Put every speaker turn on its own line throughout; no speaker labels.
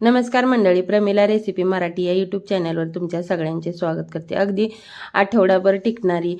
नमस्कार मंडळी, प्रमिला रेसिपी मराठी या यूट्यूब चॅनलवर तुमच्या सगळ्यांचे स्वागत करते। अगदी आठवडाभर टिकणारी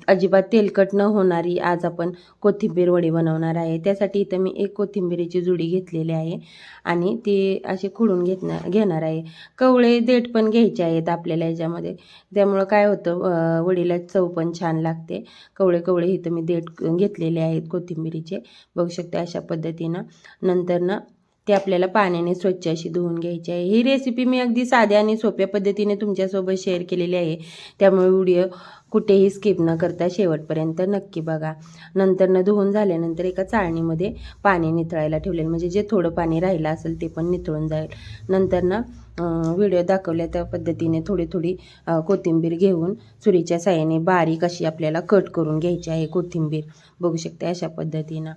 अजिबात तेलकट न होणारी आज आपण कोथिंबीर वडी बनवणार आहे। त्यासाठी इथे मी एक कोथिंबीरीची जुडी घेतलेली आहे आणि ती अशी खुडून घेणार आहे। कवळे देठ पण घ्यायचे आहेत आपल्याला याच्यामध्ये, त्यामुळे काय होतं वडीला चव पण छान लागते। कवळे कवळे इथे मी देठ घेतलेले आहेत कोथिंबीरीचे, बघू शकता अशा पद्धतीनं। नंतर ना ते आपल्याला पाण्याने स्वच्छ अशी धुवून घ्यायची आहे। ही रेसिपी मी अगदी साध्या आणि सोप्या पद्धतीने तुमच्यासोबत शेअर केलेली आहे, त्यामुळे व्हिडिओ कुठेही स्किप न करता शेवटपर्यंत नक्की बघा। नंतर धुवून झाल्यानंतर एका चाळणीमध्ये पाणी निथळायला ठेवलेलं, म्हणजे जे थोडं पाणी राहिलं असेल ते पण निथळून जाईल। नंतर व्हिडिओ दाखवल्या त्या पद्धतीने थोडी थोडी कोथिंबीर घेऊन सुरीच्या साहाय्याने बारीक अशी आपल्याला कट करून घ्यायची आहे कोथिंबीर, बघू शकता अशा पद्धतीनं।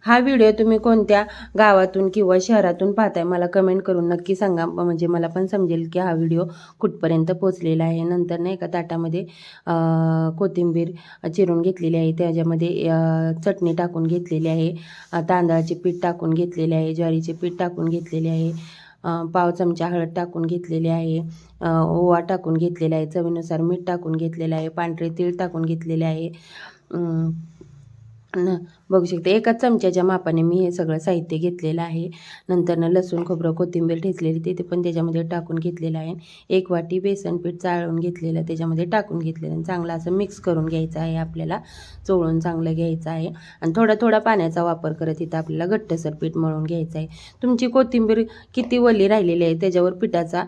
हा व्हिडिओ तुम्ही कोणत्या गावातून किंवा शहरातून पाहताय मला कमेंट करून नक्की सांगा, म्हणजे मला पण समजेल की हा व्हिडिओ कुठपर्यंत पोहोचलेला आहे। नंतर एका ताटामध्ये कोथिंबीर चिरून घेतलेली आहे, त्याच्यामध्ये चटणी टाकून घेतलेली आहे, तांदळाचे पीठ टाकून घेतलेले आहे, ज्वारीचे पीठ टाकून घेतलेले आहे, पाव चमचा हळद टाकून घेतलेली आहे, ओवा टाकून घेतलेला आहे, चवीनुसार मीठ टाकून घेतलेलं आहे, पांढरे तीळ टाकून घेतलेले आहे। बघू शकता एकाच चमच्याच्या मापाने मी हे सगळं साहित्य घेतलेलं आहे। नंतर लसूण खोबरं कोथिंबीर ठेचलेली ते पण त्याच्यामध्ये टाकून घेतलेलं आहे। एक वाटी बेसन पीठ चाळून घेतलेलं त्याच्यामध्ये टाकून घेतलेलं, चांगलं असं मिक्स करून घ्यायचं आहे, आपल्याला चोळून चांगलं घ्यायचं आहे। आणि थोडा थोडा पाण्याचा वापर करत इथं आपल्याला घट्टसर पीठ मळून घ्यायचं आहे। तुमची कोथिंबीर किती वली राहिलेली आहे त्याच्यावर पिठाचा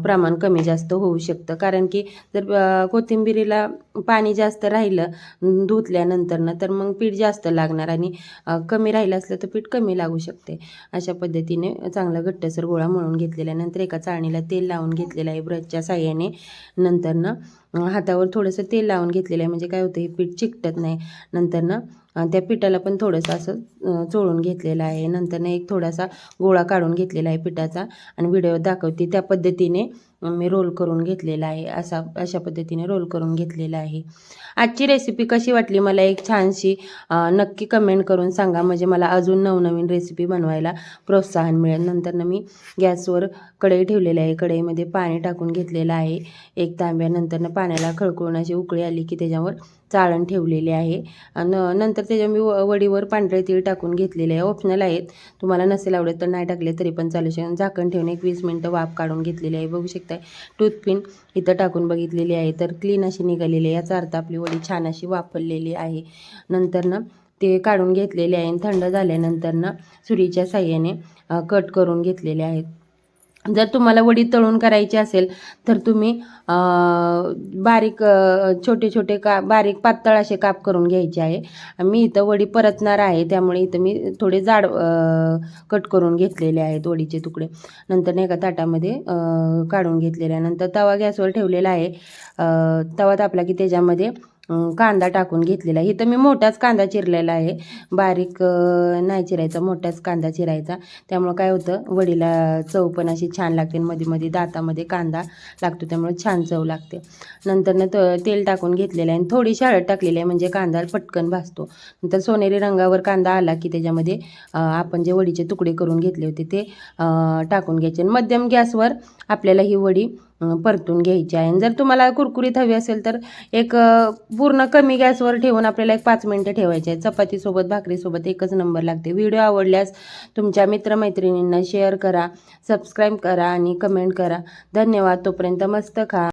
प्रमाण कमी जास्त होऊ शकतं, कारण की जर कोथिंबीरीला पाणी जास्त राहिलं धुतल्यानंतर तर मग पीठ जास्त लागणार आणि कमी राहिलं असलं तर पीठ कमी लागू शकते। अशा पद्धतीने चांगला घट्टसर गोळा मळून घेतलेला, नंतर एका चाळणीला तेल लावून घेतलेलं आहे ब्रशच्या साहाय्याने। नंतर हातावर थोडंसं तेल लावून घेतलेलं आहे, म्हणजे काय होतं हे पीठ चिकटत नाही। नंतर त्या पिठाला पण थोडंसं असं चोळून घेतलेलं आहे। नंतर एक थोडासा गोळा काढून घेतलेला आहे पिठाचा आणि व्हिडिओ दाखवते त्या पद्धतीने मी रोल करून घेतलेला आहे, अशा पद्धतीने रोल करून घेतलेला आहे। आजची रेसिपी कशी वाटली मला एक छानशी नक्की कमेंट करून सांगा, म्हणजे मला अजून नवनवीन रेसिपी बनवायला प्रोत्साहन मिळेल। नंतर मी गॅसवर कढई ठेवलेली आहे, कढईमध्ये पाणी टाकून घेतलेलं आहे एक तांब्या। नंतर पाण्याला खळखळून अशी उकळी आली की त्याच्यावर चाळण ठेवलेली आहे आणि नंतर त्याच्या मी वडीवर पांढरे तीळ टाकून घेतलेले आहे, ऑप्शनल आहेत, तुम्हाला नसेल आवडत तर नाही टाकले तरी पण चालू शकते। झाकण ठेवून एक 20 मिनिटं वाफ काढून घेतलेली आहे, बघू शकता टूथपिन इथं टाकून बघितलेली आहे तर क्लीन अशी निघालेली आहे, याचा अर्थ आपली वडी छान अशी वाफरलेली आहे। नंतर ते काढून घेतलेले आहे, थंड झाल्यानंतर सुरीच्या साहाय्याने कट करून घेतलेले आहेत। जर तुम्हाला वडी तळून करायची असेल तर तुम्ही बारीक छोटे छोटे बारीक पातळ असे काप करून घ्यायचे आहे। मी इथं वडी परतणार आहे, त्यामुळे इथं मी थोडे जाड कट करून घेतलेले आहेत वडीचे तुकडे। नंतर एका ताटामध्ये काढून घेतलेले आहे। नंतर तवा गॅसवर ठेवलेला आहे, तवा तापला की त्याच्यामध्ये कांदा टाकून घेतलेला आहे। इथं मी मोठाच कांदा चिरलेला आहे, बारीक नाही चिरायचा, मोठाच कांदा चिरायचा, त्यामुळे काय होतं वडीला चव पण अशी छान लागते, मध्ये मध्ये दातामध्ये कांदा लागतो त्यामुळे छान चव लागते। नंतर तेल टाकून घेतलेलं आहे आणि थोडीशी हळद टाकलेली आहे, म्हणजे कांदा पटकन भाजतो। नंतर सोनेरी रंगावर कांदा आला की त्याच्यामध्ये आपण जे वडीचे तुकडे करून घेतले होते ते टाकून घ्यायचे। मध्यम गॅसवर आपल्याला ही वडी परतून घ्यायची आहे। जर तुम्हाला कुरकुरीत हवी असेल तर एक पूर्ण कमी गॅसवर ठेवून आपल्याला एक 5 मिनिटं ठेवायचे आहे, चपातीसोबत भाकरीसोबत एकच नंबर लागते। व्हिडिओ आवडल्यास तुमच्या मित्रमैत्रिणींना शेअर करा, सबस्क्राईब करा आणि कमेंट करा। धन्यवाद, तोपर्यंत मस्त खा।